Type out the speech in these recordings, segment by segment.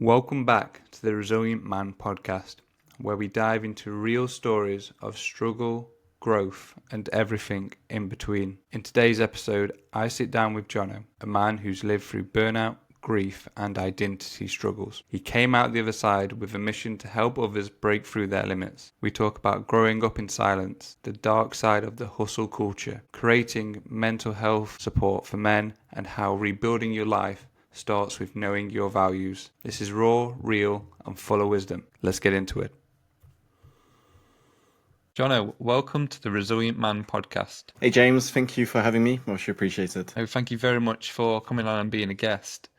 Welcome back to the Resilient Man podcast, where we dive into real stories of struggle, growth, and everything in between. In today's episode, I sit down with Jono, a man who's lived through burnout, grief, and identity struggles. He came out the other side with a mission to help others break through their limits. We talk about growing up in silence, the dark side of the hustle culture, creating mental health support for men, and how rebuilding your life starts with knowing your values. This is raw, real, and full of wisdom. Let's get into it. Jono, welcome to the Resilient Man podcast. Hey James, thank you for having me. Much appreciated. Oh, thank you very much for coming on and being a guest.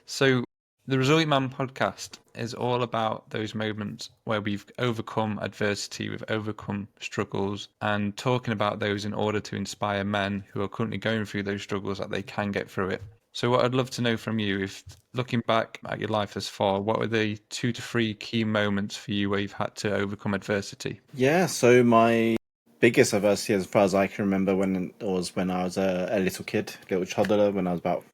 So, the Resilient Man podcast is all about those moments where we've overcome adversity, we've overcome struggles, and talking about those in order to inspire men who are currently going through those struggles that they can get through it. So what I'd love to know from you, if looking back at your life as far, what were the 2 to 3 key moments for you where you've had to overcome adversity? Yeah, so my biggest adversity, as far as I can remember, when I was a little kid, little toddler, when I was about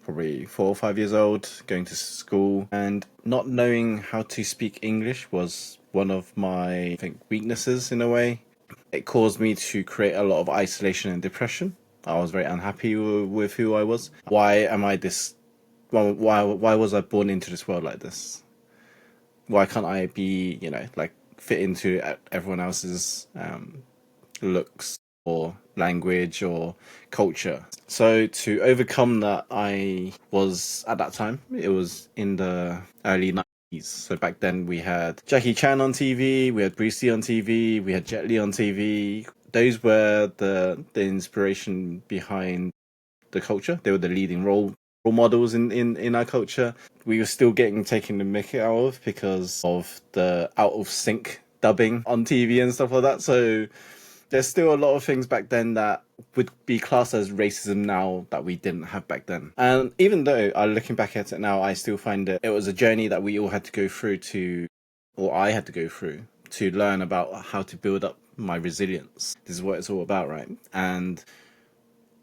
probably 4 or 5 years old, going to school, and not knowing how to speak English was one of my, I think, weaknesses in a way. It caused me to create a lot of isolation and depression. I was very unhappy with who I was. Why am I this? Why was I born into this world like this? Why can't I be, like fit into everyone else's looks or language or culture? So to overcome that, I was at that time, it was in the early 90s. So back then we had Jackie Chan on TV, we had Bruce Lee on TV, we had Jet Li on TV. Those were the inspiration behind the culture. They were the leading role models in our culture. We were still getting taken the mickey out of because of the out of sync dubbing on TV and stuff like that. So there's still a lot of things back then that would be classed as racism now that we didn't have back then. And even though looking back at it now, I still find it was a journey that we all had to go through or I had to go through to learn about how to build up my resilience. This is what it's all about, right? And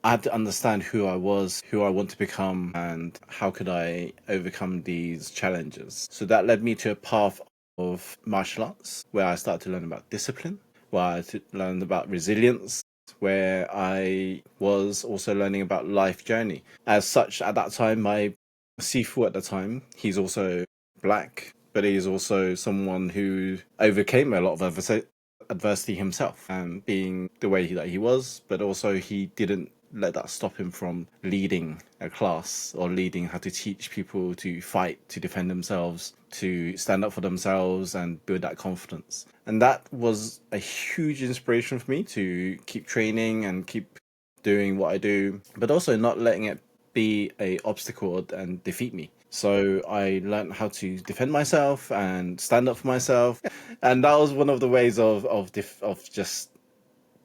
I had to understand who I was, who I want to become, and how could I overcome these challenges. So that led me to a path of martial arts, where I started to learn about discipline, where I learned about resilience, where I was also learning about life journey. As such, at that time, my Sifu at the time, he's also black, but he's also someone who overcame a lot of adversity himself, and being the way that he was, but also he didn't let that stop him from leading a class or leading how to teach people to fight, to defend themselves, to stand up for themselves and build that confidence. And that was a huge inspiration for me to keep training and keep doing what I do, but also not letting it be a obstacle and defeat me. So I learned how to defend myself and stand up for myself, and that was one of the ways of just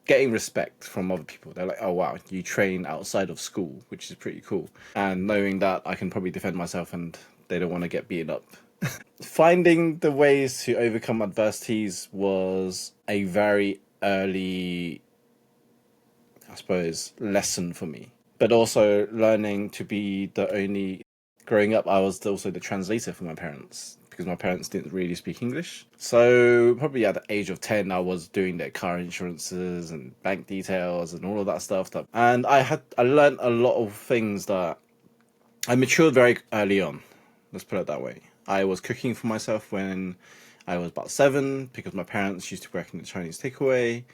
getting respect from other people. They're like, oh wow, you train outside of school, which is pretty cool. And knowing that I can probably defend myself and they don't want to get beaten up. Finding the ways to overcome adversities was a very early, I suppose, lesson for me. But also learning to be the only, growing up, I was also the translator for my parents, because my parents didn't really speak English. So probably at the age of 10, I was doing their car insurances and bank details and all of that stuff. And I learned a lot of things that I matured very early on. Let's put it that way. I was cooking for myself when I was about 7, because my parents used to work in the Chinese takeaway,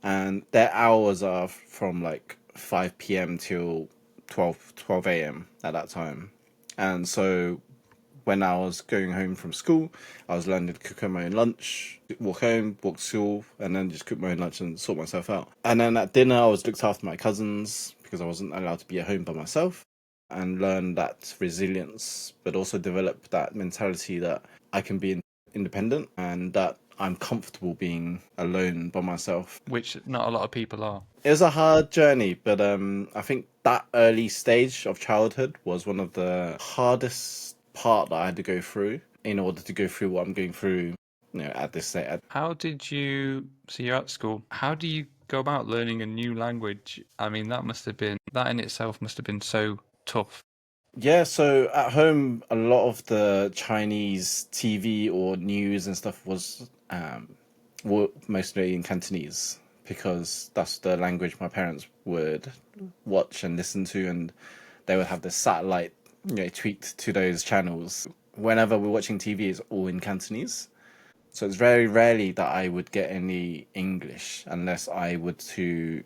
and their hours are from like 5 p.m. till 12 a.m. at that time. And so when I was going home from school, I was learning to cook my own lunch, walk home, walk to school, and then just cook my own lunch and sort myself out. And then at dinner, I was looked after my cousins because I wasn't allowed to be at home by myself, and learn that resilience, but also develop that mentality that I can be independent and that I'm comfortable being alone by myself. Which not a lot of people are. It was a hard journey, but I think that early stage of childhood was one of the hardest part that I had to go through in order to go through what I'm going through, at this stage. How did you, so you're at school, how do you go about learning a new language? I mean, that in itself must have been so tough. Yeah, so at home, a lot of the Chinese TV or news and stuff was were mostly in Cantonese because that's the language my parents would watch and listen to, and they would have the satellite, tweaked to those channels. Whenever we're watching TV, it's all in Cantonese. So it's very rarely that I would get any English unless I would to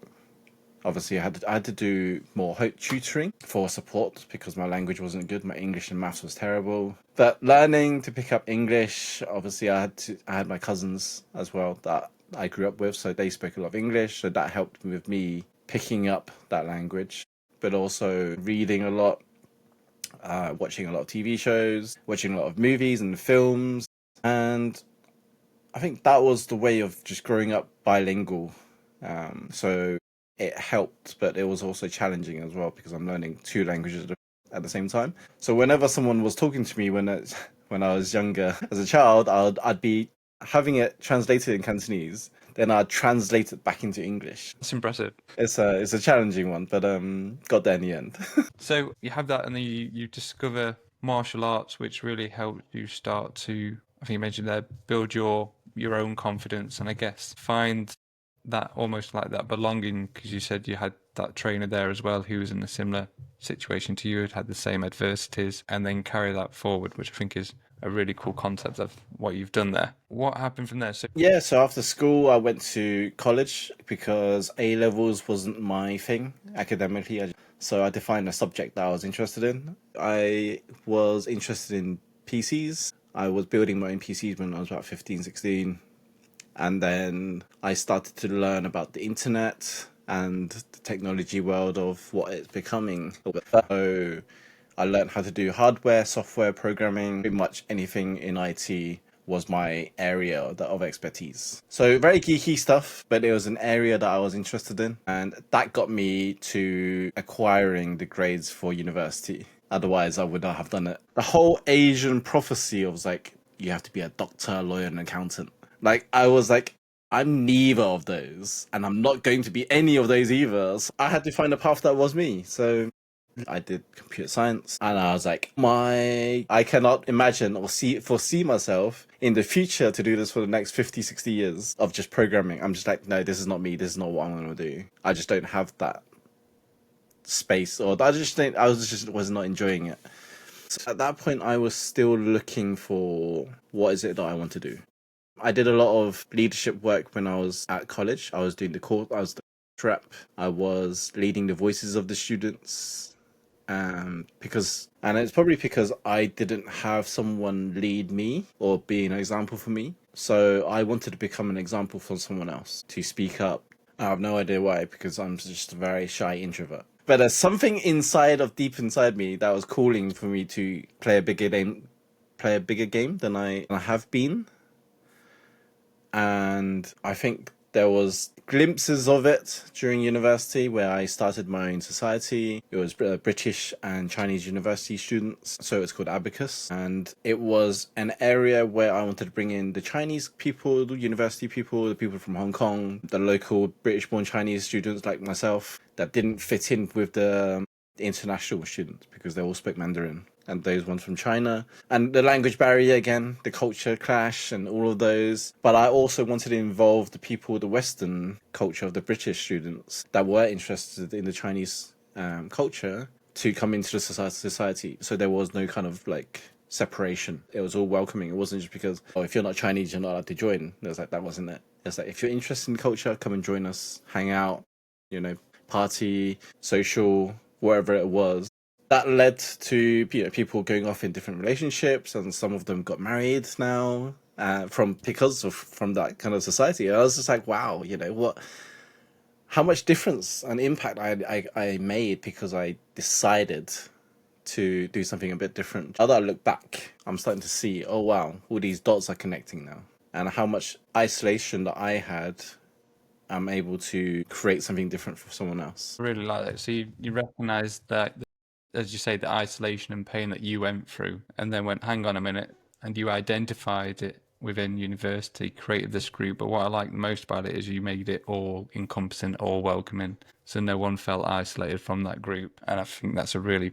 obviously I had to do more tutoring for support because my language wasn't good. My English and maths was terrible. But learning to pick up English, obviously I had my cousins as well that I grew up with, so they spoke a lot of English, so that helped with me picking up that language. But also reading a lot, watching a lot of TV shows, watching a lot of movies and films, and I think that was the way of just growing up bilingual. So it helped, but it was also challenging as well because I'm learning two languages at the same time. So whenever someone was talking to me when I was younger as a child, I'd be having it translated in Cantonese, then I'd translate it back into English. That's impressive. It's a challenging one, but got there in the end. So you have that, and then you discover martial arts, which really helped you start to, I think you mentioned there, build your own confidence, and I guess find that almost like that belonging, because you said you had that trainer there as well who was in a similar situation to you, had the same adversities, and then carry that forward, which I think is a really cool concept of what you've done there. What happened from there? So Yeah, so after school, I went to college because A levels wasn't my thing academically. So I defined a subject that I was interested in. I was interested in PCs. I was building my own PCs when I was about 15, 16. And then I started to learn about the internet and the technology world of what it's becoming. So I learned how to do hardware, software, programming, pretty much anything in IT was my area of expertise. So very geeky stuff, but it was an area that I was interested in, and that got me to acquiring the grades for university. Otherwise, I would not have done it. The whole Asian prophecy of like, you have to be a doctor, lawyer, and accountant. Like, I was like, I'm neither of those, and I'm not going to be any of those either. So I had to find a path that was me. So I did computer science, and I was like, I cannot imagine or foresee myself in the future to do this for the next 50, 60 years of just programming. I'm just like, no, this is not me. This is not what I'm going to do. I just don't have that space, or I just think was not enjoying it. So at that point, I was still looking for what is it that I want to do. I did a lot of leadership work when I was at college. I was doing the course. I was the rep. I was leading the voices of the students, because and it's probably because I didn't have someone lead me or be an example for me. So I wanted to become an example for someone else to speak up. I have no idea why, because I'm just a very shy introvert. But there's something deep inside me that was calling for me to play a bigger game than I have been. And I think there was glimpses of it during university where I started my own society. It was British and Chinese university students, so it's called Abacus, and it was an area where I wanted to bring in the Chinese people, the university people, the people from Hong Kong, the local British-born Chinese students like myself that didn't fit in with the international students because they all spoke Mandarin, and those ones from China, and the language barrier again, the culture clash, and all of those. But I also wanted to involve the people, the Western culture of the British students that were interested in the Chinese culture to come into the society. So there was no kind of like separation. It was all welcoming. It wasn't just because, oh, if you're not Chinese, you're not allowed to join. It was like, that wasn't it. It's like, if you're interested in culture, come and join us, hang out, party, social, wherever it was. That led to people going off in different relationships, and some of them got married now from that kind of society. And I was just like, wow, how much difference and impact I made because I decided to do something a bit different. Now that I look back, I'm starting to see, oh wow, all these dots are connecting now, and how much isolation that I had, I'm able to create something different for someone else. I really like that. So you recognize that, as you say, the isolation and pain that you went through, and then went, hang on a minute, and you identified it within university created this group, but what I like most about it is you made it all encompassing, all welcoming, so no one felt isolated from that group. And I think that's a really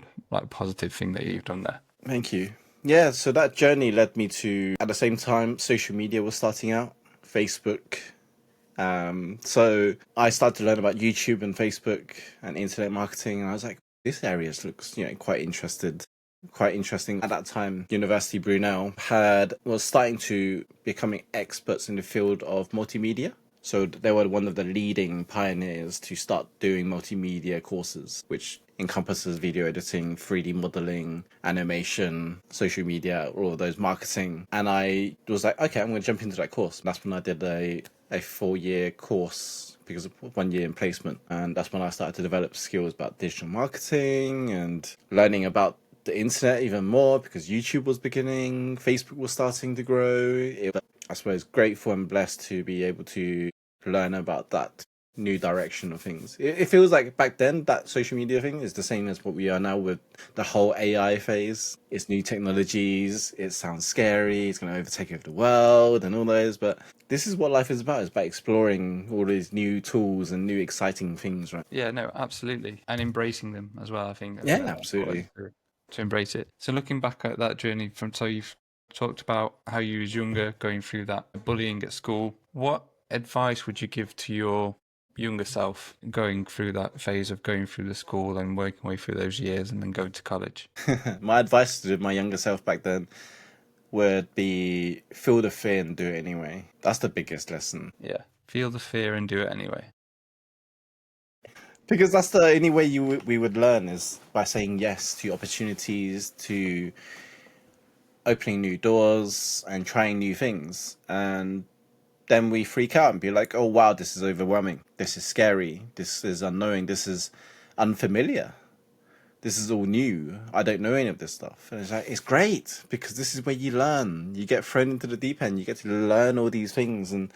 positive thing that you've done there. Thank you. Yeah, so that journey led me to, at the same time, social media was starting out, Facebook. So I started to learn about YouTube and Facebook and internet marketing, and I was like, this area looks, quite interesting. At that time, University Brunel was starting to becoming experts in the field of multimedia. So they were one of the leading pioneers to start doing multimedia courses, which encompasses video editing, 3D modeling, animation, social media, all of those marketing. And I was like, okay, I'm going to jump into that course. That's when I did a 4-year course because of 1 year in placement. And that's when I started to develop skills about digital marketing and learning about the internet even more because YouTube was beginning, Facebook was starting to grow. I suppose grateful and blessed to be able to learn about that new direction of things. It feels like back then that social media thing is the same as what we are now with the whole AI phase. It's new technologies, it sounds scary, it's going to overtake over the world and all those, but this is what life is about. It's about exploring all these new tools and new exciting things, right? Yeah, no, absolutely. And embracing them as well, I think. Yeah, absolutely. To embrace it. So looking back at that journey so you've talked about how you was younger, going through that bullying at school. What advice would you give to your younger self going through that phase of going through the school and working way through those years and then going to college? My advice to my younger self back then would be feel the fear and do it anyway. That's the biggest lesson. Yeah, feel the fear and do it anyway. Because that's the only way we would learn is by saying yes to opportunities, to opening new doors and trying new things. And then we freak out and be like, oh wow, this is overwhelming. This is scary. This is unknowing. This is unfamiliar. This is all new. I don't know any of this stuff. And it's like, it's great because this is where you learn. You get thrown into the deep end. You get to learn all these things. And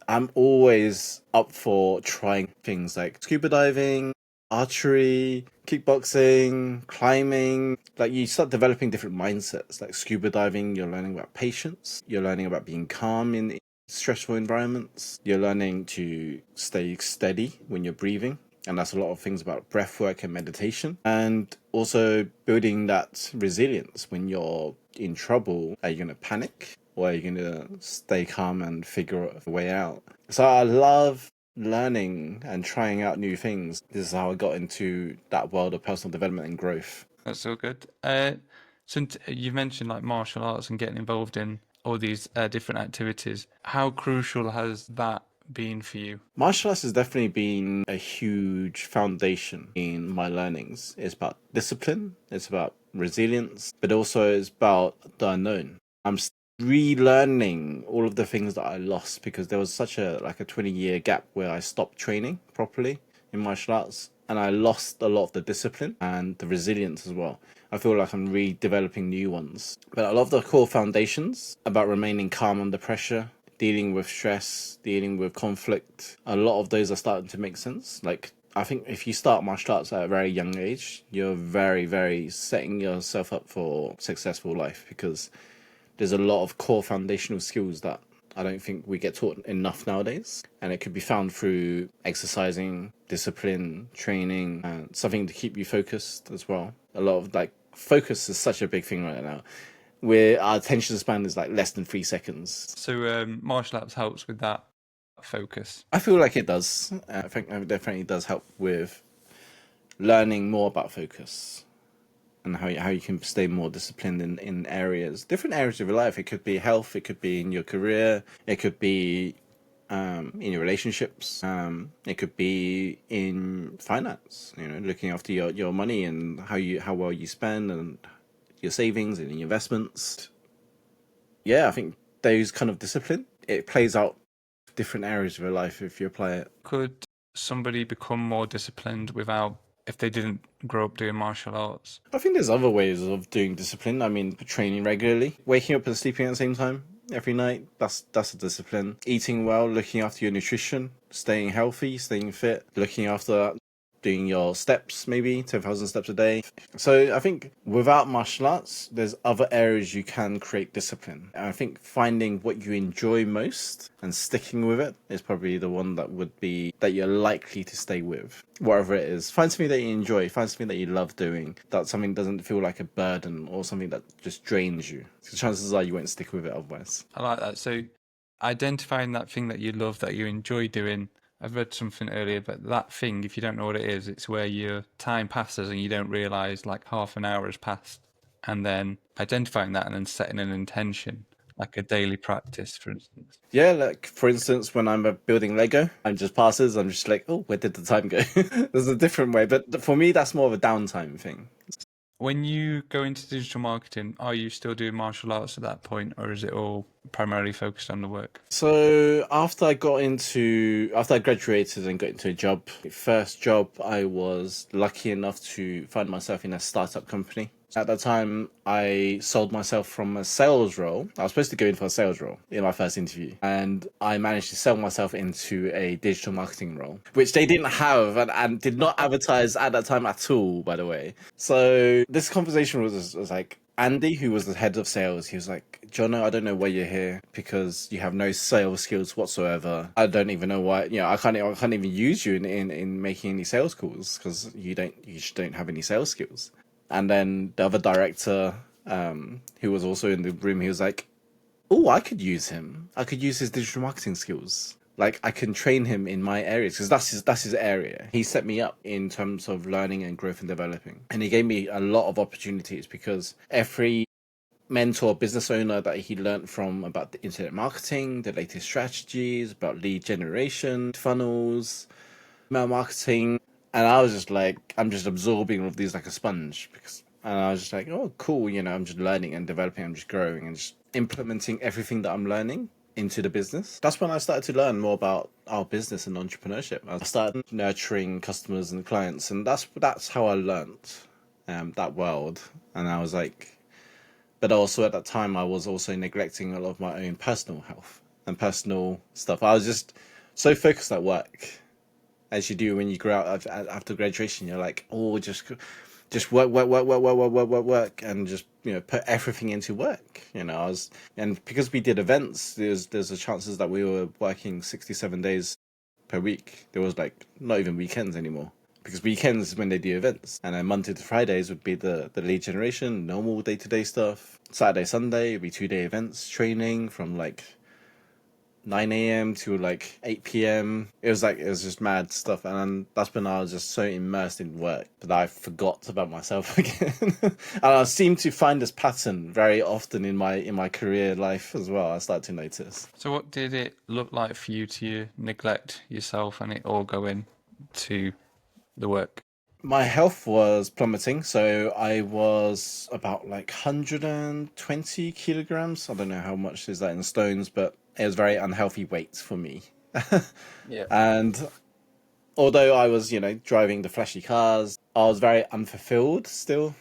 I'm always up for trying things like scuba diving, archery, kickboxing, climbing. Like you start developing different mindsets. Like scuba diving, you're learning about patience. You're learning about being calm in stressful environments. You're learning to stay steady when you're breathing. And that's a lot of things about breath work and meditation. And also building that resilience when you're in trouble. Are you going to panic? Or are you going to stay calm and figure a way out? So I love learning and trying out new things. This is how I got into that world of personal development and growth. That's so good. So you mentioned like martial arts and getting involved in all these different activities. How crucial has that been for you? Martial arts has definitely been a huge foundation in my learnings. It's about discipline, it's about resilience, but also it's about the unknown. I'm relearning all of the things that I lost because there was such a 20-year gap where I stopped training properly in martial arts and I lost a lot of the discipline and the resilience as well. I feel like I'm redeveloping new ones. But a lot of the core foundations about remaining calm under pressure, dealing with stress, dealing with conflict, a lot of those are starting to make sense. Like, I think if you start martial arts at a very young age, you're very, very setting yourself up for successful life because there's a lot of core foundational skills that I don't think we get taught enough nowadays. And it could be found through exercising, discipline, training, and something to keep you focused as well. A lot of focus is such a big thing right now. Where our attention span is less than 3 seconds. So martial arts helps with that focus. I feel like it does. I think it definitely does help with learning more about focus and how you can stay more disciplined in different areas of your life. It could be health, it could be in your career, it could be in your relationships, it could be in finance. Looking after your money and how well you spend and your savings and your investments. Yeah, I think those kind of discipline, it plays out different areas of your life if you apply it. Could somebody become more disciplined if they didn't grow up doing martial arts? I think there's other ways of doing discipline. I mean, training regularly, waking up and sleeping at the same time every night, that's a discipline. Eating well, looking after your nutrition, staying healthy, staying fit, looking after doing your steps, maybe 10,000 steps a day. So I think without martial arts, there's other areas you can create discipline. And I think finding what you enjoy most and sticking with it is probably the one that would be that you're likely to stay with. Whatever it is, find something that you enjoy, find something that you love doing, that something doesn't feel like a burden or something that just drains you. So chances are you won't stick with it otherwise. I like that. So identifying that thing that you love, that you enjoy doing. I've read something earlier, but that thing, if you don't know what it is, it's where your time passes and you don't realize like half an hour has passed. And then identifying that and then setting an intention, like a daily practice, for instance. Yeah, like for instance, when I'm building Lego, I'm just passes. I'm just like, oh, where did the time go? There's a different way, but for me, that's more of a downtime thing. When you go into digital marketing, are you still doing martial arts at that point, or is it all primarily focused on the work? So after I graduated and got into a job, first job, I was lucky enough to find myself in a startup company. At that time, I sold myself from a sales role. I was supposed to go in for a sales role in my first interview, and I managed to sell myself into a digital marketing role, which they didn't have and did not advertise at that time at all, by the way. So this conversation was like, Andy, who was the head of sales, he was like, Jono, I don't know why you're here because you have no sales skills whatsoever. I don't even know why, I can't even use you in making any sales calls because you just don't have any sales skills. And then the other director, who was also in the room, he was like, oh, I could use him. I could use his digital marketing skills. Like I can train him in my areas because that's his area. He set me up in terms of learning and growth and developing, and he gave me a lot of opportunities because every mentor business owner that he learned from about the internet marketing, the latest strategies, about lead generation, funnels, email marketing, and I was just like, I'm just absorbing all of these like a sponge and I was just like, oh, cool, I'm just learning and developing, I'm just growing and just implementing everything that I'm learning into the business. That's when I started to learn more about our business and entrepreneurship. I started nurturing customers and clients, and that's how I learned that world. And I was like, but also at that time, I was also neglecting a lot of my own personal health and personal stuff. I was just so focused at work, as you do when you grow out after graduation. You're like, oh, just work, and just put everything into work. And because we did events, there's a chances that we were working 67 days per week. There was like not even weekends anymore. Because weekends is when they do events, and then Monday to Fridays would be the lead generation, normal day-to-day stuff. Saturday, Sunday would be 2-day events, training from like 9 a.m. to like 8 p.m. It was just mad stuff, and that's when I was just so immersed in work that I forgot about myself again. And I seem to find this pattern very often in my career life as well. I start to notice. So what did it look like for you to neglect yourself and it all go in to the work? My health was plummeting, so I was about like 120 kilograms. I don't know how much is that in stones, but it was very unhealthy weight for me. Yeah. And although I was, driving the flashy cars, I was very unfulfilled still.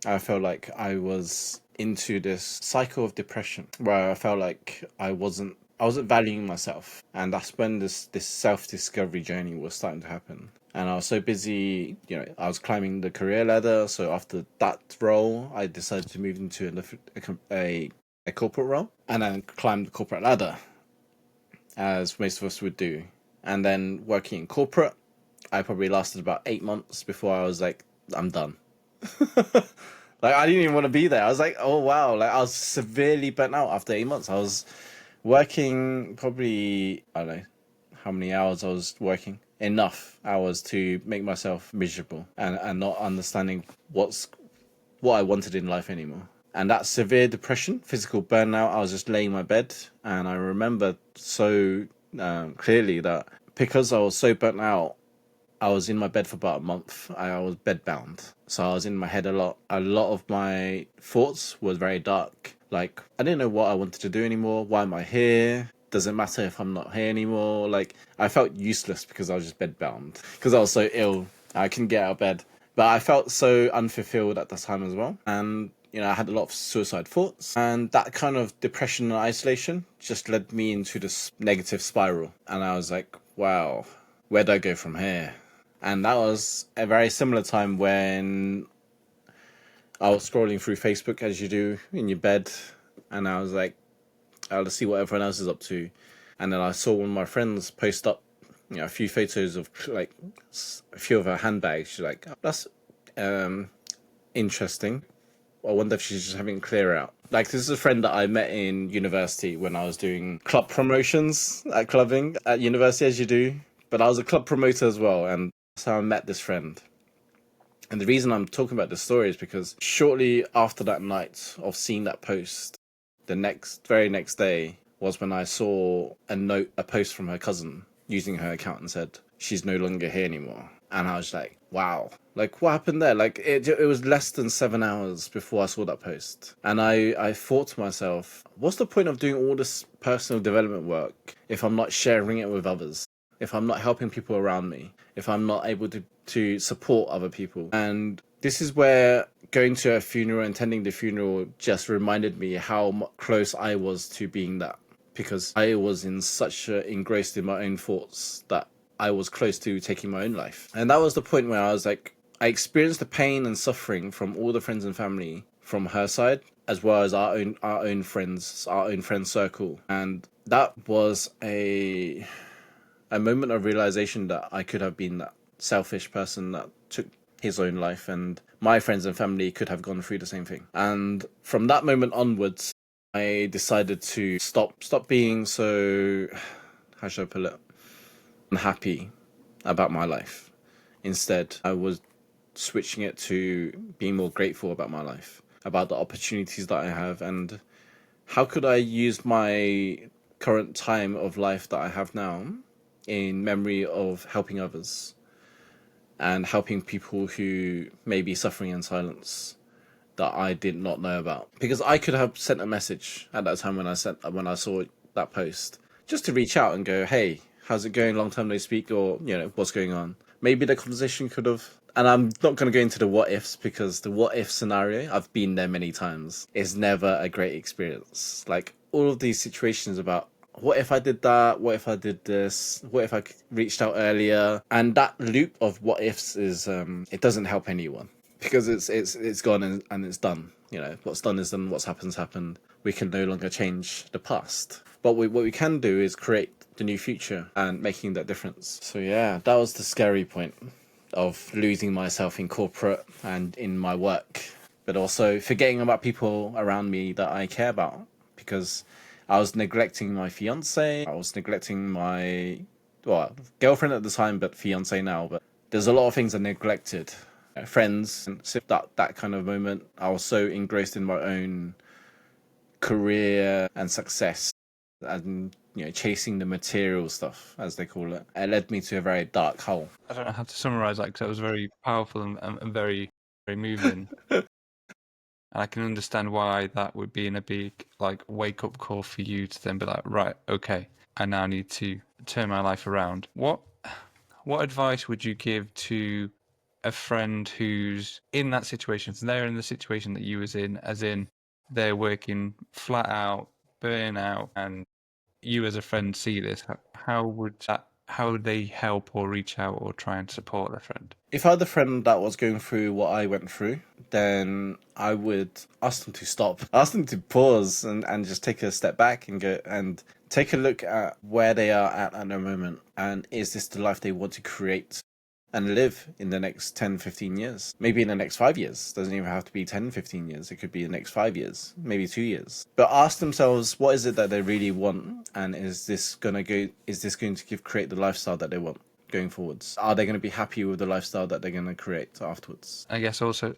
I felt like I was into this cycle of depression where I felt like I wasn't valuing myself. And that's when this self-discovery journey was starting to happen. And I was so busy, I was climbing the career ladder. So after that role, I decided to move into a corporate role and then climb the corporate ladder, as most of us would do. And then working in corporate, I probably lasted about 8 months before I was like, I'm done. Like I didn't even want to be there. I was like, oh wow, like I was severely burnt out after 8 months. I was working probably, I don't know how many hours I was working. Enough hours to make myself miserable and not understanding what I wanted in life anymore. And that severe depression, physical burnout, I was just laying in my bed, and I remember so clearly that because I was so burnt out, I was in my bed for about a month. I was bedbound. So I was in my head a lot. A lot of my thoughts were very dark. Like, I didn't know what I wanted to do anymore. Why am I here? Doesn't matter if I'm not here anymore. Like, I felt useless because I was just bedbound. Because I was so ill. I couldn't get out of bed. But I felt so unfulfilled at the time as well. And, I had a lot of suicide thoughts. And that kind of depression and isolation just led me into this negative spiral. And I was like, wow, where do I go from here? And that was a very similar time when I was scrolling through Facebook as you do in your bed, and I was like, I'll see what everyone else is up to. And then I saw one of my friends post up, a few photos of like a few of her handbags. She's like, oh, that's interesting. I wonder if she's just having a clear out. Like, this is a friend that I met in university when I was doing club promotions at clubbing at university, as you do. But I was a club promoter as well, and so I met this friend. And the reason I'm talking about this story is because shortly after that night of seeing that post, the very next day was when I saw a post from her cousin using her account and said, she's no longer here anymore. And I was like, wow, like what happened there? Like it was less than 7 hours before I saw that post. And I thought to myself, what's the point of doing all this personal development work if I'm not sharing it with others? If I'm not helping people around me, if I'm not able to support other people. And this is where going to a funeral, attending the funeral, just reminded me how close I was to being that. Because I was engrossed in my own thoughts that I was close to taking my own life. And that was the point where I was like, I experienced the pain and suffering from all the friends and family from her side, as well as our own friends, our own friend circle. And that was a moment of realization that I could have been that selfish person that took his own life, and my friends and family could have gone through the same thing. And from that moment onwards, I decided to stop being so, how should I put it, unhappy about my life. Instead, I was switching it to being more grateful about my life, about the opportunities that I have, and how could I use my current time of life that I have now in memory of helping others and helping people who may be suffering in silence that I did not know about. Because I could have sent a message at that time when I saw that post, just to reach out and go, hey, how's it going? Long time no speak, or what's going on? Maybe the conversation could have. And I'm not going to go into the what ifs, because the what if scenario, I've been there many times, is never a great experience. Like all of these situations about, what if I did that? What if I did this? What if I reached out earlier? And that loop of what ifs is, it doesn't help anyone, because it's gone and it's done. What's done is done. What's happened. We can no longer change the past. But what we can do is create the new future and making that difference. So yeah, that was the scary point of losing myself in corporate and in my work, but also forgetting about people around me that I care about, because I was neglecting my fiance. I was neglecting my girlfriend at the time, but fiance now. But there's a lot of things I neglected. Friends, and so that kind of moment. I was so engrossed in my own career and success, and chasing the material stuff, as they call it. It led me to a very dark hole. I don't know how to summarize that, because it was very powerful and very, very moving. And I can understand why that would be in a big wake up call for you to then be like, right, okay, I now need to turn my life around. What advice would you give to a friend who's in that situation? So they're in the situation that you was in, as in they're working flat out, burn out, and you as a friend see this. How would they help or reach out or try and support their friend? If I had a friend that was going through what I went through, then I would ask them to stop. Ask them to pause and just take a step back and go and take a look at where they are at the moment. And is this the life they want to create and live in the next 10, 15 years? Maybe in the next 5 years. Doesn't even have to be 10, 15 years. It could be the next 5 years, maybe 2 years. But ask themselves, what is it that they really want? And is this going to create the lifestyle that they want going forwards? Are they going to be happy with the lifestyle that they're going to create afterwards? I guess also,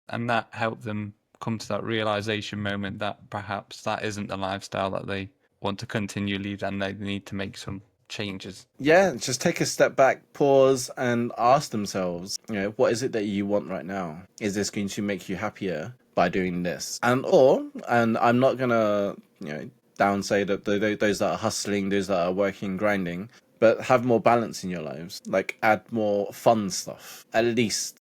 and that helped them come to that realization moment that perhaps that isn't the lifestyle that they want to continue lead, and they need to make some changes. Yeah, just take a step back, pause, and ask themselves, what is it that you want right now? Is this going to make you happier by doing this? And I'm not gonna, downsay that those that are hustling, those that are working, grinding, but have more balance in your lives. Like add more fun stuff. At least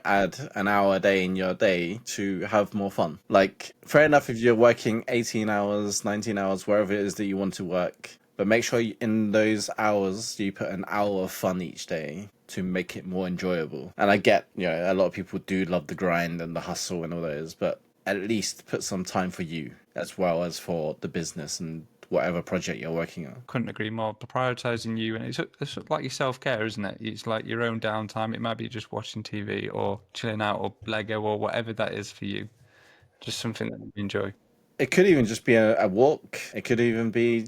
add an hour a day in your day to have more fun. Like, fair enough if you're working 18 hours, 19 hours, wherever it is that you want to work, But make sure in those hours you put an hour of fun each day to make it more enjoyable. And I get, a lot of people do love the grind and the hustle and all those, but at least put some time for you as well as for the business and whatever project you're working on. Couldn't agree more. Prioritizing you, and it's like your self-care, isn't it? It's like your own downtime. It might be just watching TV or chilling out or Lego or whatever that is for you. Just something that you enjoy. It could even just be a walk. It could even be,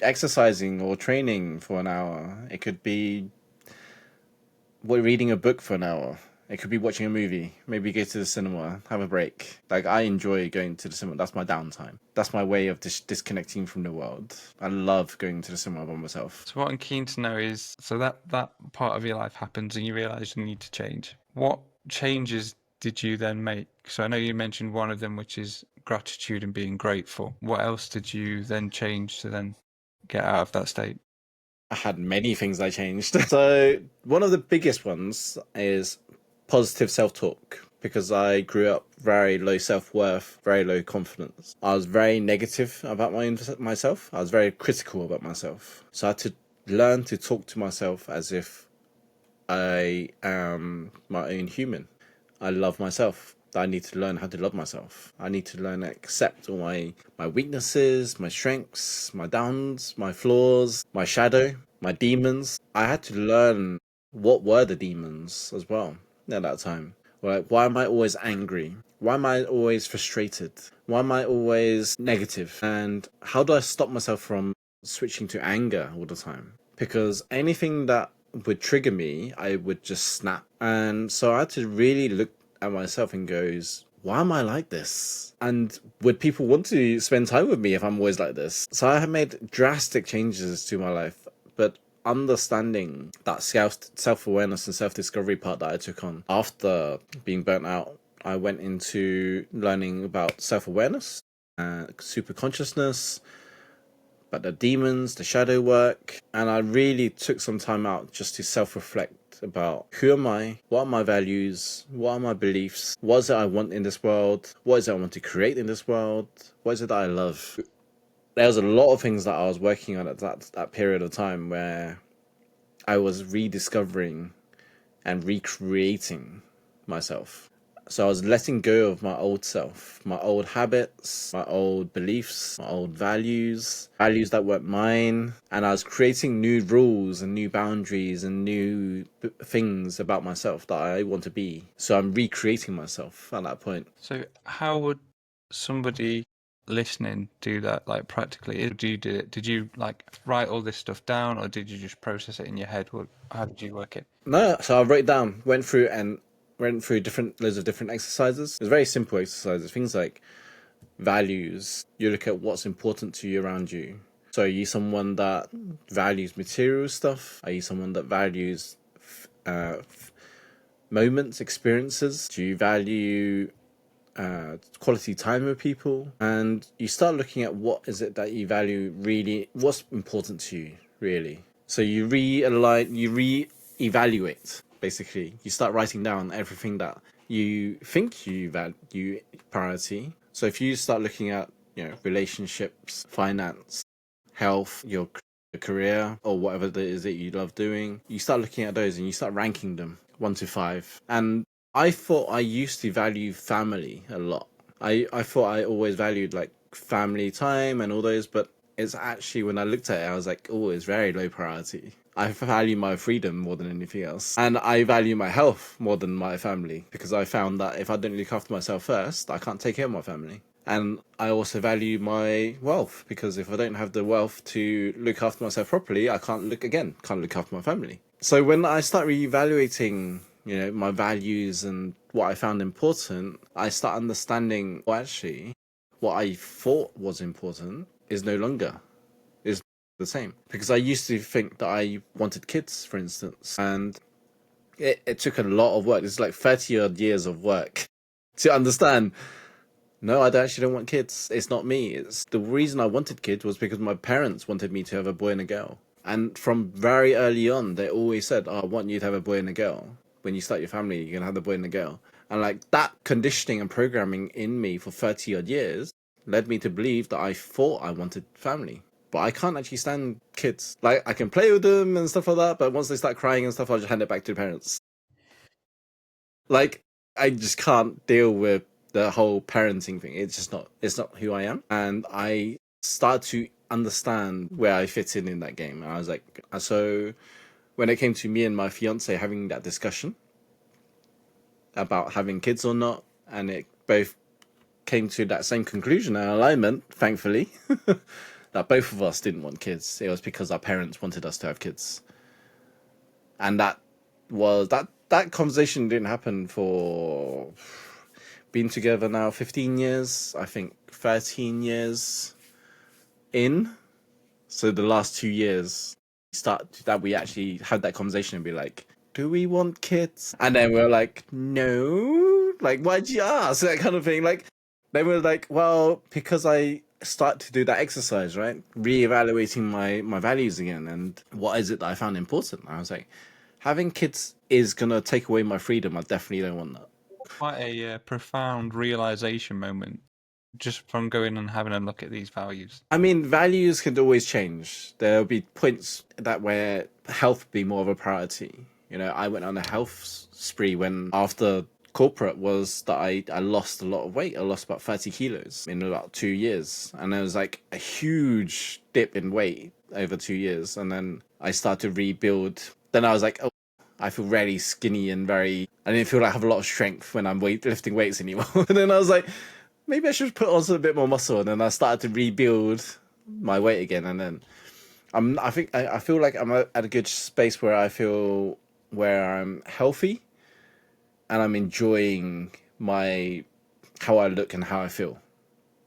exercising or training for an hour. It could be reading a book for an hour. It could be watching a movie. Maybe go to the cinema, have a break. Like, I enjoy going to the cinema. That's my downtime. That's my way of disconnecting from the world. I love going to the cinema by myself. So what I'm keen to know is, so that part of your life happens and you realize you need to change. What changes did you then make? So I know you mentioned one of them, which is gratitude and being grateful. What else did you then change to then get out of that state? I had many things I changed. So one of the biggest ones is positive self-talk, because I grew up very low self-worth, very low confidence. I was very negative about myself. I was very critical about myself. So I had to learn to talk to myself as if I am my own human. I love myself. I need to learn how to love myself. I need to learn to accept all my weaknesses, my strengths, my downs, my flaws, my shadow, my demons. I had to learn what were the demons as well at that time. Like, why am I always angry? Why am I always frustrated? Why am I always negative? And how do I stop myself from switching to anger all the time? Because anything that would trigger me, I would just snap. And so I had to really look at myself and goes, why am I like this? And would people want to spend time with me if I'm always like this? So I have made drastic changes to my life, but understanding that self-awareness and self-discovery part that I took on after being burnt out, I went into learning about self-awareness, super consciousness, but the demons, the shadow work, and I really took some time out just to self-reflect about who am I, what are my values, what are my beliefs, what is it I want in this world, what is it I want to create in this world, what is it that I love. There was a lot of things that I was working on at that period of time where I was rediscovering and recreating myself. So I was letting go of my old self, my old habits, my old beliefs, my old values that weren't mine. And I was creating new rules and new boundaries and new things about myself that I want to be. So I'm recreating myself at that point. So how would somebody listening do that, like practically? Did you like write all this stuff down, or did you just process it in your head? How did you work it? No, so I wrote down, went through loads of different exercises. It's very simple exercises, things like values. You look at what's important to you around you. So are you someone that values material stuff? Are you someone that values moments, experiences? Do you value quality time with people? And you start looking at what is it that you value really, what's important to you really. So you re-evaluate. Basically, you start writing down everything that you think you value priority. So if you start looking at, relationships, finance, health, your career, or whatever it is that you love doing, you start looking at those and you start ranking them 1 to 5. And I thought I used to value family a lot. I thought I always valued like family time and all those, but it's actually, when I looked at it, I was like, oh, it's very low priority. I value my freedom more than anything else. And I value my health more than my family, because I found that if I don't look after myself first, I can't take care of my family. And I also value my wealth, because if I don't have the wealth to look after myself properly, I can't look after my family. So when I start reevaluating, my values and what I found important, I start understanding, well, actually, what I thought was important is no longer the same. Because I used to think that I wanted kids, for instance, and it took a lot of work. It's like 30 odd years of work to understand, no, I actually don't want kids. It's not me. It's the reason I wanted kids was because my parents wanted me to have a boy and a girl. And from very early on, they always said, oh, I want you to have a boy and a girl. When you start your family, you're going to have the boy and the girl. And like that conditioning and programming in me for 30 odd years led me to believe that I thought I wanted family. but I can't actually stand kids. Like, I can play with them and stuff like that, but once they start crying and stuff, I'll just hand it back to the parents. Like, I just can't deal with the whole parenting thing. It's not who I am. And I start to understand where I fit in that game. And I was like, so when it came to me and my fiance having that discussion about having kids or not, and it both came to that same conclusion and alignment, thankfully, that both of us didn't want kids. It was because our parents wanted us to have kids. And that conversation didn't happen for been together now 15 years, I think 13 years in. So the last 2 years we actually had that conversation and be like, do we want kids? And then we're like, no. Like, why'd you ask? That kind of thing. Like, they were like, well, because I start to do that exercise, right? Reevaluating my values again, and what is it that I found important? I was like, having kids is gonna take away my freedom. I definitely don't want that. Quite a profound realization moment just from going and having a look at these values. I mean, values can always change. There'll be points that where health be more of a priority. You know, I went on a health spree when after corporate was that I lost a lot of weight. I lost about 30 kilos in about 2 years. And it was like a huge dip in weight over 2 years. And then I started to rebuild. Then I was like, oh, I feel very skinny and I didn't feel like I have a lot of strength when I'm lifting weights anymore. And then I was like, maybe I should put on a bit more muscle. And then I started to rebuild my weight again. And then I feel like I'm at a good space where I'm healthy and I'm enjoying how I look and how I feel,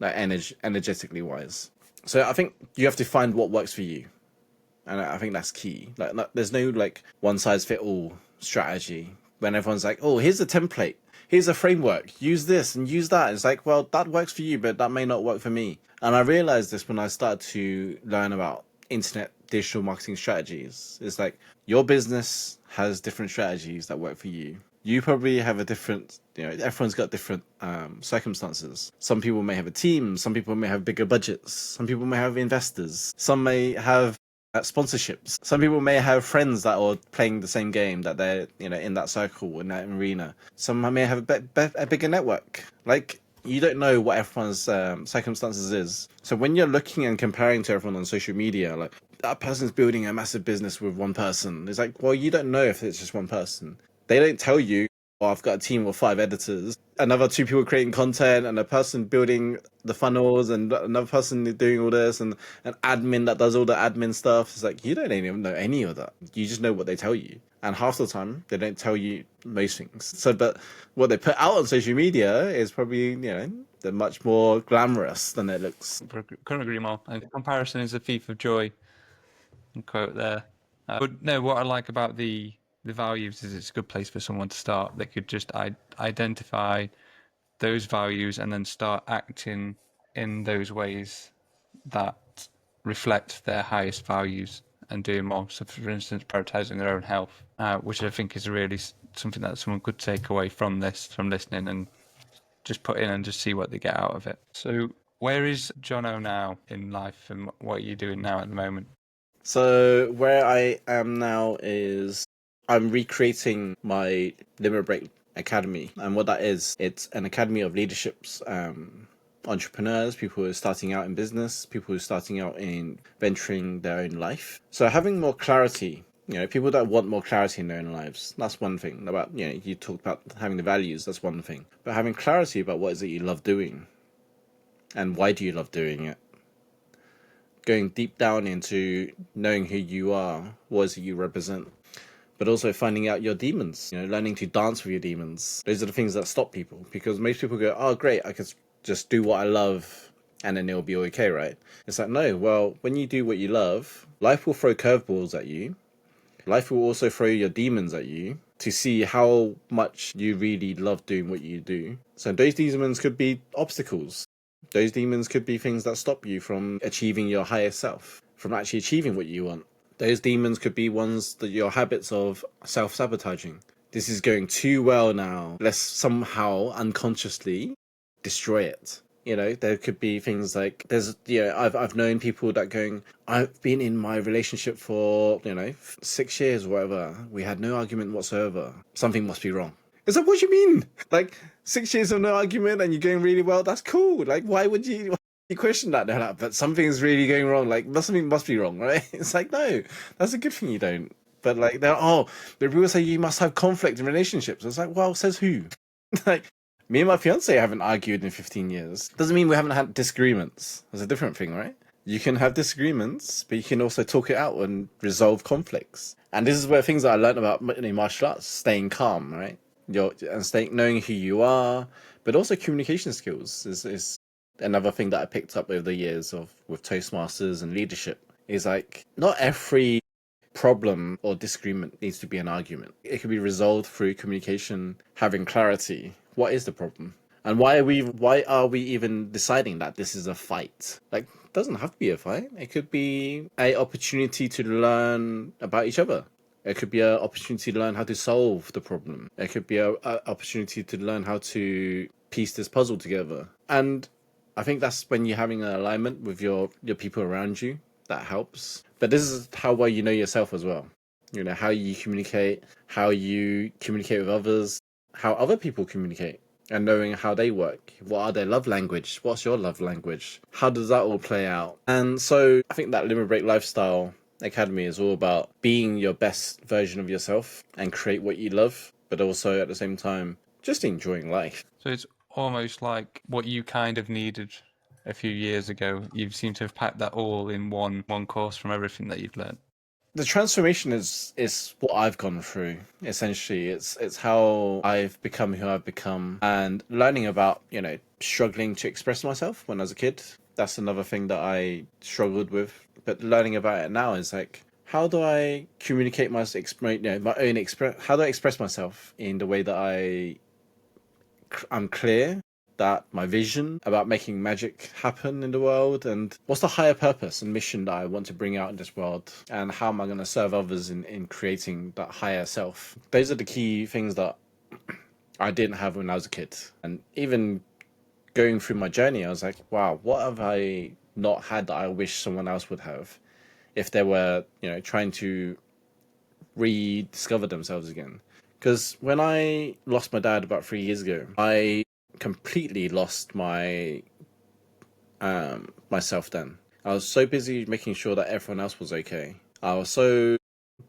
like energetically wise. So I think you have to find what works for you. And I think that's key. Like, there's no like one size fit all strategy when everyone's like, oh, here's a template, here's a framework, use this and use that. It's like, well, that works for you, but that may not work for me. And I realized this when I started to learn about internet digital marketing strategies. It's like your business has different strategies that work for you. You probably have a different, everyone's got different circumstances. Some people may have a team, some people may have bigger budgets, some people may have investors, some may have sponsorships. Some people may have friends that are playing the same game, that they're in that circle, in that arena. Some may have a bigger network. Like, you don't know what everyone's circumstances is. So when you're looking and comparing to everyone on social media, like, that person's building a massive business with one person, it's like, well, you don't know if it's just one person. They don't tell you, oh, I've got a team of 5 editors, another 2 people creating content, and a person building the funnels, and another person doing all this, and an admin that does all the admin stuff. It's like, you don't even know any of that. You just know what they tell you. And half the time, they don't tell you most things. So, but what they put out on social media is probably, they're much more glamorous than it looks. Couldn't agree more. Comparison is a thief of joy. Quote there. But no, what I like about the values is it's a good place for someone to start. They could just identify those values and then start acting in those ways that reflect their highest values and doing more. So, for instance, prioritizing their own health, which I think is really something that someone could take away from listening, and just put in and just see what they get out of it. So, where is Jono now in life, and what are you doing now at the moment? So where I am now is I'm recreating my Limit Break Academy. And what that is, it's an academy of leaderships, entrepreneurs, people who are starting out in business, people who are starting out in venturing their own life. So having more clarity, people that want more clarity in their own lives, that's one thing. About, you talked about having the values, that's one thing. But having clarity about what is it you love doing and why do you love doing it. Going deep down into knowing who you are, what is it you represent, but also finding out your demons, learning to dance with your demons. Those are the things that stop people, because most people go, oh, great, I can just do what I love and then it'll be okay, right? It's like, no, well, when you do what you love, life will throw curveballs at you. Life will also throw your demons at you to see how much you really love doing what you do. So those demons could be obstacles. Those demons could be things that stop you from achieving your higher self, from actually achieving what you want. Those demons could be ones that your habits of self-sabotaging. This is going too well now. Let's somehow unconsciously destroy it. You know, there could be things like I've known people that going, I've been in my relationship for 6 years or whatever. We had no argument whatsoever. Something must be wrong. It's like, what do you mean? Like 6 years of no argument and you're going really well. That's cool. Like, why would you question that? They're like, but something's really going wrong. Like, something must be wrong, right? It's like, no, that's a good thing you don't. But like, but people say you must have conflict in relationships. It's like, well, says who? Like, me and my fiance haven't argued in 15 years. Doesn't mean we haven't had disagreements. That's a different thing, right? You can have disagreements, but you can also talk it out and resolve conflicts. And this is where things that I learned about in martial arts, staying calm, right? Knowing who you are, but also communication skills is another thing that I picked up over the years with Toastmasters and leadership. Is like, not every problem or disagreement needs to be an argument. It can be resolved through communication, having clarity. What is the problem? And why are we even deciding that this is a fight? Like, it doesn't have to be a fight. It could be a opportunity to learn about each other. It could be an opportunity to learn how to solve the problem. It could be a opportunity to learn how to piece this puzzle together. And I think that's when you're having an alignment with your people around you. That helps. But this is how well you know yourself as well. You know, how you communicate with others, how other people communicate, and knowing how they work. What are their love language? What's your love language? How does that all play out? And so I think that Limit Break Lifestyle Academy is all about being your best version of yourself and create what you love, but also at the same time, just enjoying life. So it's almost like what you kind of needed a few years ago. You seem to have packed that all in one course from everything that you've learned. The transformation is what I've gone through. Essentially, it's how I've become who I've become, and learning about struggling to express myself when I was a kid. That's another thing that I struggled with. But learning about it now is like, how do I communicate my own how do I express myself in the way that I'm clear, that my vision about making magic happen in the world, and what's the higher purpose and mission that I want to bring out in this world, and how am I going to serve others in creating that higher self. Those are the key things that I didn't have when I was a kid. And even going through my journey, I was like, wow, what have I not had that I wish someone else would have, if they were trying to rediscover themselves again. Because when I lost my dad about 3 years ago, I completely lost my myself then. I was so busy making sure that everyone else was okay. I was so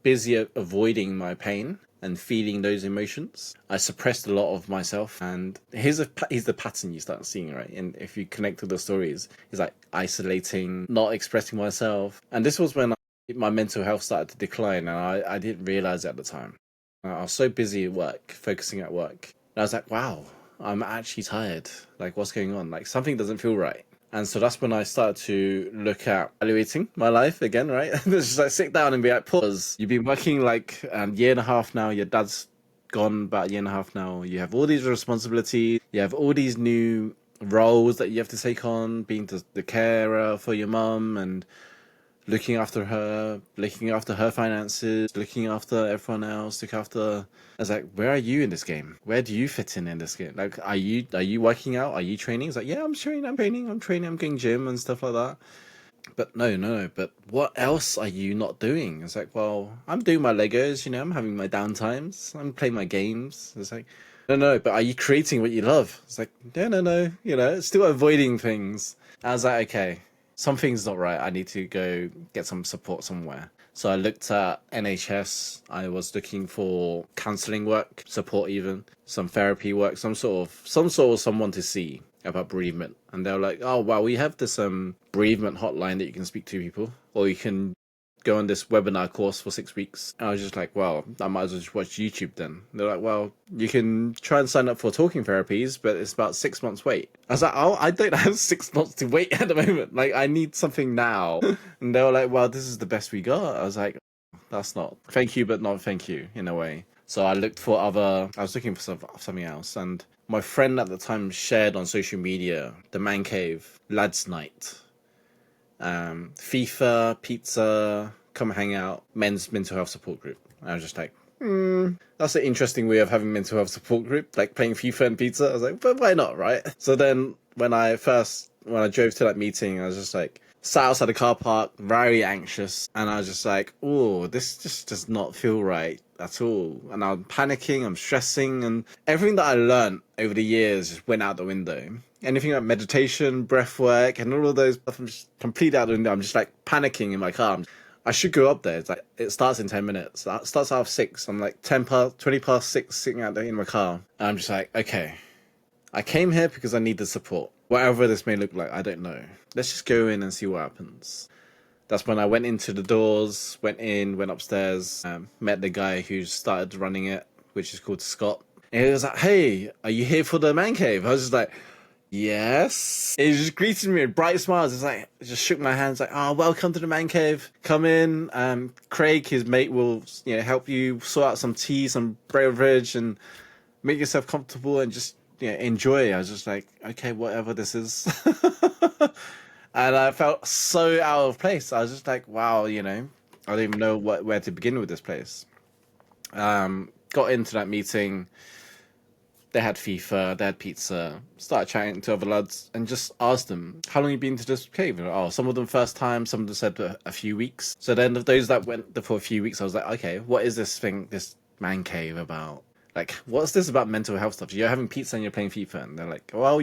busy avoiding my pain and feeling those emotions. I suppressed a lot of myself, and here's the pattern you start seeing, right? And if you connect to the stories, it's like isolating, not expressing myself. And this was when my mental health started to decline, and I didn't realize it at the time. I was so busy at work, focusing at work. And I was like, wow, I'm actually tired. Like, what's going on? Like, something doesn't feel right. And so that's when I started to look at evaluating my life again, right? Just like sit down and be like, pause. You've been working like a year and a half now. Your dad's gone about a year and a half now. You have all these responsibilities. You have all these new roles that you have to take on, being the carer for your mum and looking after her finances, looking after everyone else, I was like, where are you in this game? Where do you fit in this game? Like, are you working out? Are you training? It's like, yeah, I'm training, I'm going gym and stuff like that. But no, but what else are you not doing? It's like, well, I'm doing my Legos, I'm having my downtimes, I'm playing my games. It's like, no, but are you creating what you love? It's like, no, still avoiding things. I was like, okay, something's not right. I need to go get some support somewhere. So I looked at NHS. I was looking for counselling work, support, even some therapy work, some sort of someone to see about bereavement. And they were like, oh wow, we have this bereavement hotline that you can speak to people, or you can go on this webinar course for 6 weeks. And I was just like, well, I might as well just watch YouTube then. They're like, well, you can try and sign up for talking therapies, but it's about 6 months wait. I was like, oh, I don't have 6 months to wait at the moment. Like, I need something now. And they were like, well, this is the best we got. I was like, that's not thank you, but not thank you in a way. So I was looking for something else. And my friend at the time shared on social media, the Man Cave, Lads Night, FIFA, pizza, come hang out, men's mental health support group. And I was just like, that's an interesting way of having mental health support group, like playing FIFA and pizza. I was like, but why not, right? So then when I drove to that meeting, I was just like, sat outside the car park, very anxious, and I was just like, oh, this just does not feel right at all. And I'm panicking, I'm stressing, and everything that I learned over the years just went out the window. Anything like meditation, breath work, and all of those stuff, I'm just completely out the window. I'm just like panicking in my car. I should go up there. It's like it starts in 10 minutes. It starts out of 6. I'm like 20 past 6, sitting out there in my car. And I'm just like, okay, I came here because I need the support. Whatever this may look like, I don't know. Let's just go in and see what happens. That's when I went into the doors, went upstairs, met the guy who started running it, which is called Scott. And he was like, hey, are you here for the man cave? I was just like, yes. He just greeted me with bright smiles. It's like, just shook my hands like, oh, welcome to the man cave. Come in. Craig, his mate, will help you sort out some tea, some beverage, and make yourself comfortable and just enjoy. I was just like, okay, whatever this is. And I felt so out of place. I was just like, wow, I don't even know where to begin with this place. Got into that meeting. They had FIFA, they had pizza. Started chatting to other lads and just asked them, how long you been to this cave? And, oh, some of them first time, some of them said a few weeks. So then of those that went for a few weeks, I was like, okay, what is this man cave about? Like, what's this about mental health stuff? You're having pizza and you're playing FIFA. And they're like, well,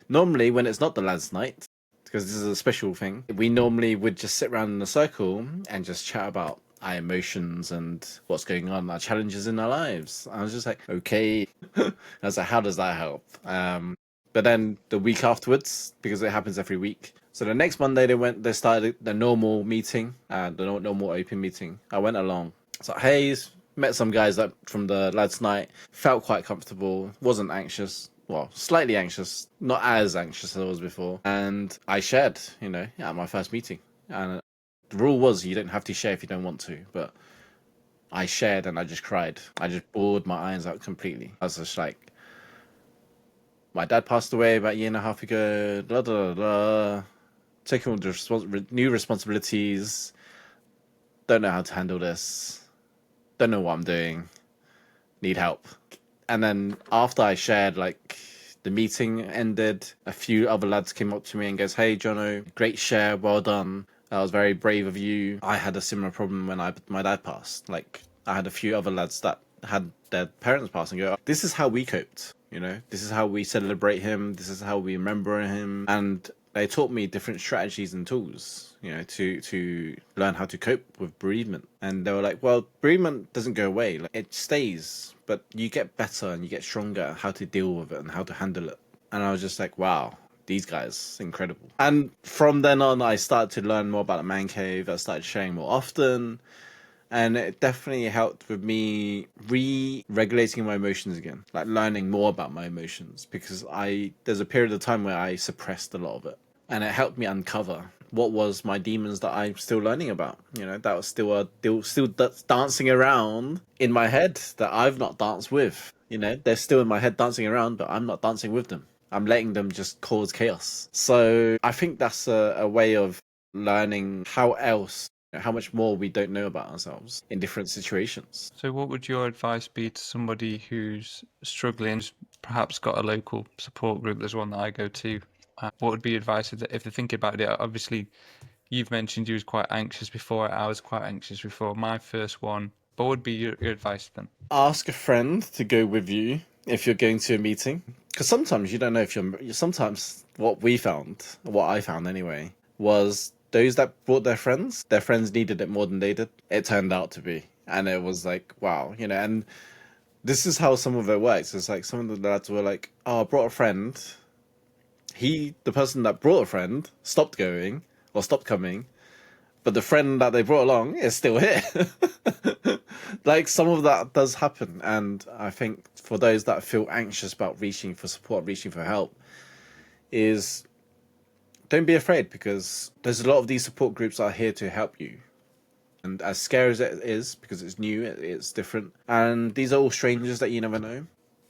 normally when it's not the lads' night, because this is a special thing, we normally would just sit around in a circle and just chat about our emotions and what's going on, our challenges in our lives. I was just like, okay. I was like, how does that help? But then the week afterwards, because it happens every week. So the next Monday they started the normal meeting, the normal open meeting. I went along. So hey, met some guys that from the lads' night, felt quite comfortable, wasn't anxious. Well, slightly anxious, not as anxious as I was before. And I shared, at my first meeting. And the rule was you don't have to share if you don't want to, but I shared and I just cried. I just bawled my eyes out completely. I was just like, my dad passed away about a year and a half ago, blah, blah, blah. Taking all the new responsibilities. Don't know how to handle this. Don't know what I'm doing. Need help. And then after I shared, like, the meeting ended, a few other lads came up to me and goes, hey, Jono, great share, well done. That was very brave of you. I had a similar problem when my dad passed. Like, I had a few other lads that had their parents pass and go, this is how we coped, This is how we celebrate him. This is how we remember him. And they taught me different strategies and tools, to learn how to cope with bereavement. And they were like, well, bereavement doesn't go away. Like, it stays, but you get better and you get stronger at how to deal with it and how to handle it. And I was just like, wow, these guys, incredible. And from then on, I started to learn more about the man cave. I started sharing more often. And it definitely helped with me re-regulating my emotions again, like learning more about my emotions, because there's a period of time where I suppressed a lot of it, and it helped me uncover what was my demons that I'm still learning about. That was still dancing around in my head that I've not danced with. They're still in my head dancing around, but I'm not dancing with them. I'm letting them just cause chaos. So I think that's a way of learning how much more we don't know about ourselves in different situations. So what would your advice be to somebody who's struggling, who's perhaps got a local support group? There's one that I go to. What would be advice if they're thinking about it? Obviously, you've mentioned you was quite anxious before. I was quite anxious before my first one. What would be your advice to them? Ask a friend to go with you if you're going to a meeting. Because sometimes you don't know if sometimes what I found anyway, was those that brought their friends needed it more than they did. It turned out to be. And it was like, wow, and this is how some of it works. It's like some of the lads were like, oh, I brought a friend. The person that brought a friend stopped going or stopped coming, but the friend that they brought along is still here. Like, some of that does happen. And I think for those that feel anxious about reaching for support, reaching for help, is don't be afraid, because there's a lot of these support groups are here to help you. And as scary as it is, because it's new, it's different. And these are all strangers that you never know.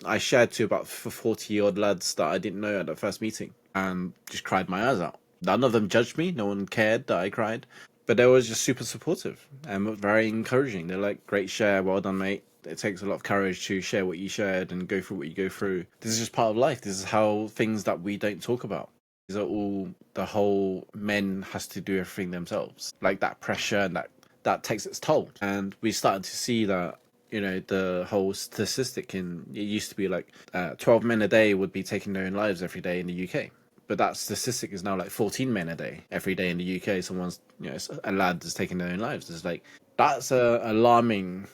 I shared to about 40 odd lads that I didn't know at the first meeting and just cried my eyes out. None of them judged me. No one cared that I cried. But they were just super supportive and very encouraging. They're like, great share, well done, mate. it takes a lot of courage to share what you shared and go through what you go through. This is just part of life. This is how things that we don't talk about. These are all the whole men has to do everything themselves. Like that pressure and that takes its toll. And we started to see that, the whole statistic it used to be like 12 men a day would be taking their own lives every day in the UK. But that statistic is now like 14 men a day every day in the UK. Someone's, a lad is taking their own lives. It's like, that's a alarming,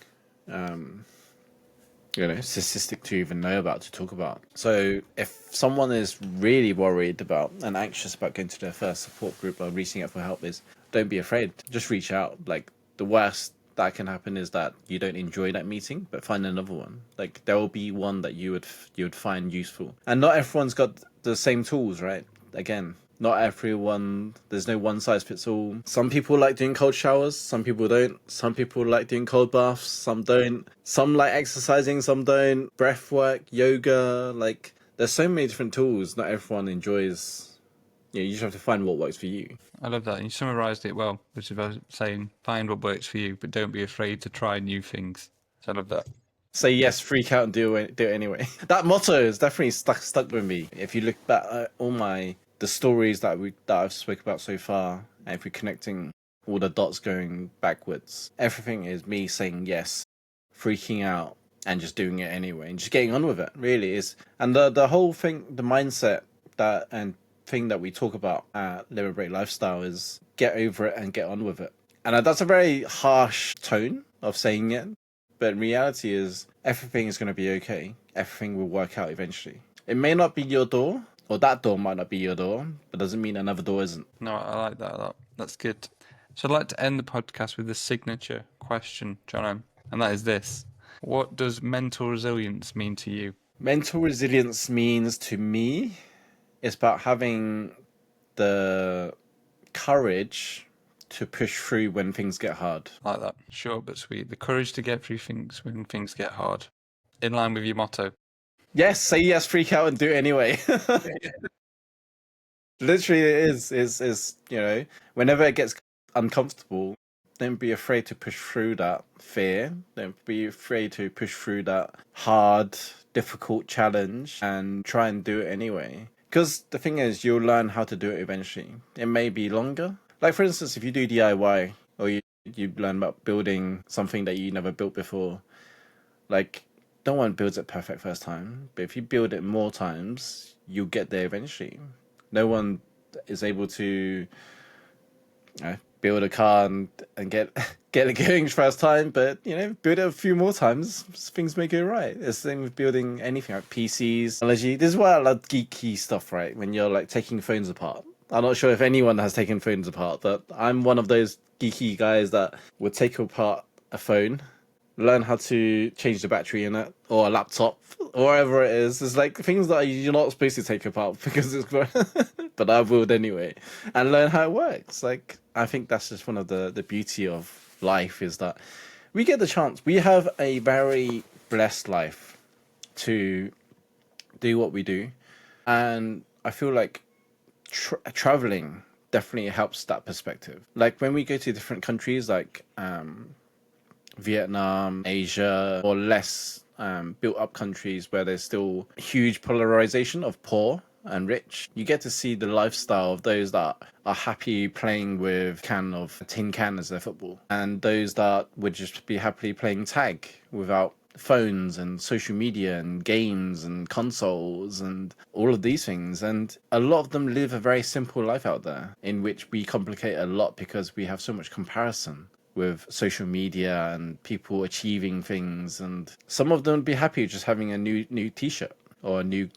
statistic to even know about, to talk about. So if someone is really worried about and anxious about going to their first support group or reaching out for help, don't be afraid. Just reach out. Like, the worst that can happen is that you don't enjoy that meeting, but find another one. Like, there will be one that you would find useful. And not everyone's got the same tools, right? Again, not everyone, there's no one size fits all. Some people like doing cold showers, some people don't. Some people like doing cold baths, some don't. Some like exercising, some don't. Breath work, yoga, like, there's so many different tools. Not everyone enjoys. You just have to find what works for you. I love that. And you summarised it well, which is about saying find what works for you, but don't be afraid to try new things. So I love that. Say yes, freak out, and do it anyway. That motto is definitely stuck with me. If you look back at all the stories that I've spoke about so far, and if we're connecting all the dots going backwards, everything is me saying yes, freaking out, and just doing it anyway, and just getting on with it. Really is, and the whole thing, the mindset thing that we talk about at Live a Break Lifestyle is get over it and get on with it. And that's a very harsh tone of saying it, but in reality is everything is going to be okay. Everything will work out eventually. It may not be your door, or that door might not be your door, but doesn't mean another door isn't. No, I like that a lot. That's good. So I'd like to end the podcast with a signature question, Jono, and that is this. What does mental resilience mean to you? Mental resilience means to me, it's about having the courage to push through when things get hard. I like that. Short but sweet. The courage to get through things when things get hard. In line with your motto. Yes, say yes, freak out, and do it anyway. Literally, it is whenever it gets uncomfortable, don't be afraid to push through that fear. Don't be afraid to push through that hard, difficult challenge and try and do it anyway. Because the thing is, you'll learn how to do it eventually. It may be longer. Like, for instance, if you do DIY or you learn about building something that you never built before, like, no one builds it perfect first time. But if you build it more times, you'll get there eventually. No one is able to build a car and get it going first time, but build it a few more times, things may go right. It's the same with building anything like PCs, technology. This is why I love geeky stuff, right? When you're like taking phones apart. I'm not sure if anyone has taken phones apart, but I'm one of those geeky guys that would take apart a phone, learn how to change the battery in it, or a laptop, or whatever it is. It's like things that you're not supposed to take apart because it's but I would anyway, and learn how it works. Like, I think that's just one of the beauty of life, is that we get the chance. We have a very blessed life to do what we do, and I feel like traveling definitely helps that perspective. Like, when we go to different countries, like Vietnam, Asia, or less built up countries where there's still huge polarization of poor and rich, you get to see the lifestyle of those that are happy playing with tin can as their football, and those that would just be happily playing tag without phones and social media and games and consoles and all of these things. And a lot of them live a very simple life out there, in which we complicate a lot because we have so much comparison with social media and people achieving things. And some of them would be happy just having a new t-shirt, or new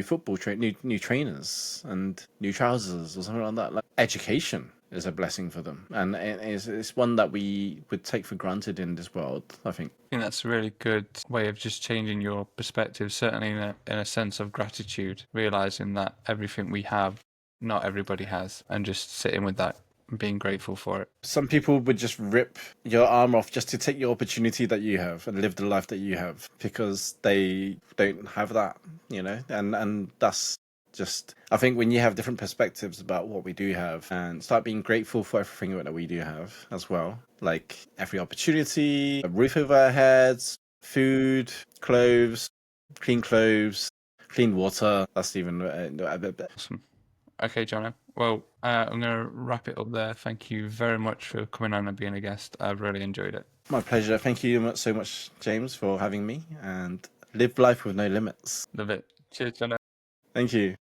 football new trainers and new trousers or something like that. Like, education is a blessing for them, and it's one that we would take for granted in this world, I think. I think that's a really good way of just changing your perspective, certainly in a sense of gratitude, realizing that everything we have, not everybody has, and just sitting with that and being grateful for it. Some people would just rip your arm off just to take your opportunity that you have and live the life that you have, because they don't have that, and that's I think when you have different perspectives about what we do have and start being grateful for everything that we do have as well, like every opportunity, a roof over our heads, food, clothes, clean water. That's even a bit. Awesome. Okay, Jono. Well, I'm going to wrap it up there. Thank you very much for coming on and being a guest. I've really enjoyed it. My pleasure. Thank you so much, James, for having me, and live life with no limits. Love it. Cheers, Jono. Thank you.